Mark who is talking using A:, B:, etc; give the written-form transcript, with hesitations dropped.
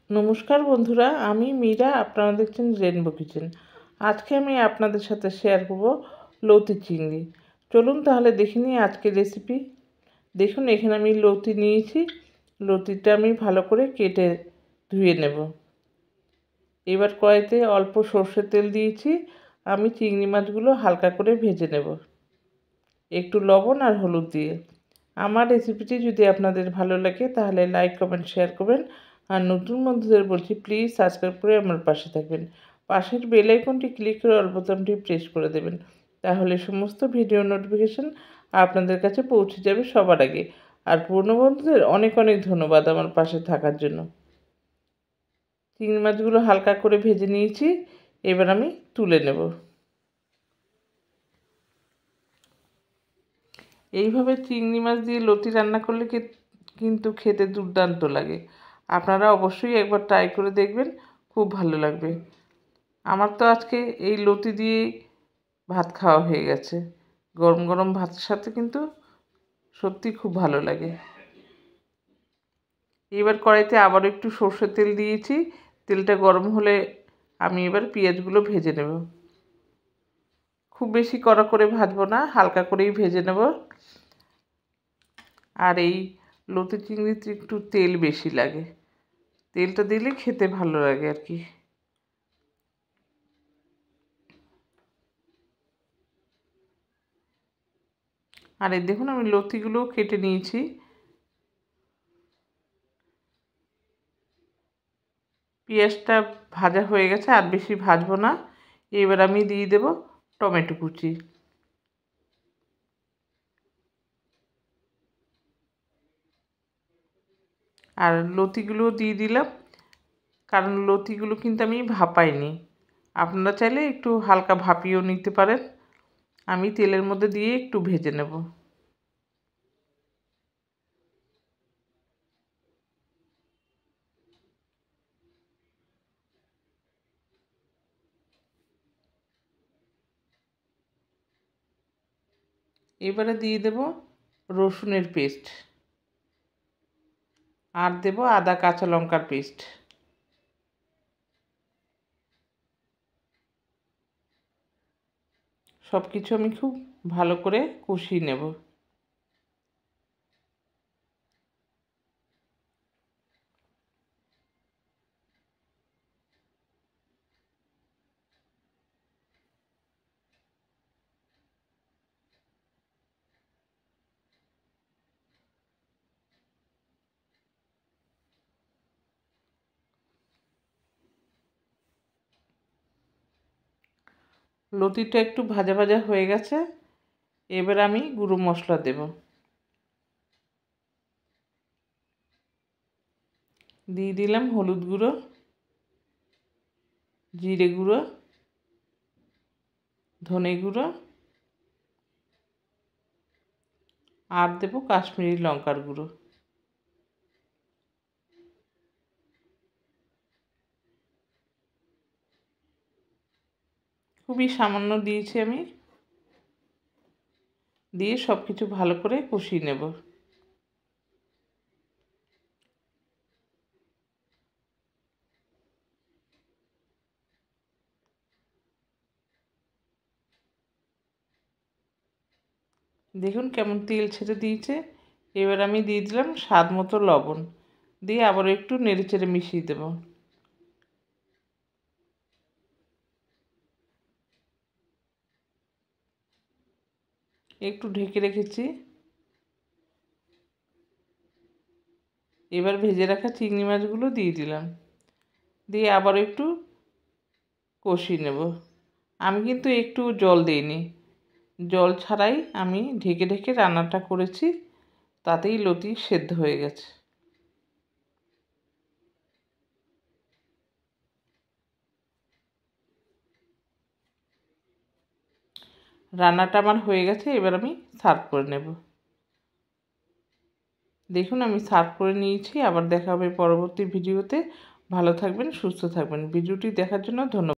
A: নমস্কার বন্ধুরা, আমি মীরা। আপনারা দেখছেন রেনবো কিচেন। আজকে আমি আপনাদের সাথে শেয়ার করব লতি চিংড়ি। চলুন তাহলে দেখে নিই আজকের রেসিপি। দেখুন, এখানে আমি লতি নিয়েছি। লতিটা আমি ভালো করে কেটে ধুয়ে নেব। এবার কড়াইতে অল্প সর্ষের তেল দিয়েছি। আমি চিংড়ি মাছগুলো হালকা করে ভেজে নেব একটু লবণ আর হলুদ দিয়ে। আমার রেসিপিটি যদি আপনাদের ভালো লাগে তাহলে লাইক, কমেন্ট, শেয়ার করবেন। আর নতুন বন্ধুদের বলছি, প্লিজ সাবস্ক্রাইব করে আমার পাশে থাকবেন। পাশের বেল আইকনটি ক্লিক করে অল বোতামটি প্রেস করে দেবেন। তাহলে সমস্ত ভিডিও নোটিফিকেশন আপনাদের কাছে পৌঁছে যাবে সবার আগে। আর পুরনো বন্ধুদের অনেক অনেক ধন্যবাদ আমার পাশে থাকার জন্য। চিংড়ি মাছগুলো হালকা করে ভেজে নিয়েছি। এবার আমি তুলে নেব। এইভাবে চিংড়ি মাছ দিয়ে লতি রান্না করলে কিন্তু খেতে দুর্দান্ত লাগে। আপনারা অবশ্যই একবার ট্রাই করে দেখবেন, খুব ভালো লাগবে। আমার তো আজকে এই লতি দিয়ে ভাত খাওয়া হয়ে গেছে। গরম গরম ভাতের সাথে কিন্তু সত্যি খুব ভালো লাগে। এবার কড়াইতে আবার একটু সর্ষের তেল দিয়েছি। তেলটা গরম হলে আমি এবার পেঁয়াজগুলো ভেজে নেব। খুব বেশি কড়া করে ভাজবো না, হালকা করেই ভেজে নেব। আর এই লতি চিংড়িতে একটু তেল বেশি লাগে, তেলটা দিলে খেতে ভালো লাগে আর কি। আর এই দেখুন, আমি লতিগুলো কেটে নিয়েছি। পেঁয়াজটা ভাজা হয়ে গেছে, আর বেশি ভাজবো না। এবার আমি দিয়ে দেব টমেটো কুচি। আর লতিগুলো দিয়ে দিলাম, কারণ লতিগুলো কিন্তু আমি ভাপাইনি। আপনারা চাইলে একটু হালকা ভাপিয়েও নিতে পারেন। আমি তেলের মধ্যে দিয়ে একটু ভেজে নেব। এবারে দিয়ে দেব রসুনের পেস্ট, আর দেব আদা কাঁচা লঙ্কার পেস্ট। সব কিছু আমি খুব ভালো করে কষিয়ে নেব। লতিটা একটু ভাজা ভাজা হয়ে গেছে। এবার আমি গুঁড়ো মশলা দেব। দিয়ে দিলাম হলুদ গুঁড়ো, জিরে গুঁড়ো, ধনে গুঁড়ো, আর দেব কাশ্মীরি লঙ্কার গুঁড়ো। খুবই সামান্য দিয়েছি আমি। দিয়ে সব কিছু ভালো করে কষিয়ে নেব। দেখুন কেমন তেল ছেড়ে দিয়েছে। এবার আমি দিয়ে দিলাম স্বাদ মতো লবণ, দিয়ে আবার একটু নেড়েচেড়ে মিশিয়ে দেব। একটু ঢেকে রেখেছি। এবার ভেজে রাখা চিংড়ি মাছগুলো দিয়ে দিলাম, দিয়ে আবার একটু কষিয়ে নেব। আমি কিন্তু একটু জল দিইনি, জল ছাড়াই আমি ঢেকে ঢেকে রান্নাটা করেছি, তাতেই লতি সেদ্ধ হয়ে গেছে। রান্নাটা আমার হয়ে গেছে। এবার আমি সার্ভ করে নেব। দেখুন, আমি সার্ভ করে নিয়েছি। আবার দেখা হবে পরবর্তী ভিডিওতে। ভালো থাকবেন, সুস্থ থাকবেন। ভিডিওটি দেখার জন্য ধন্যবাদ।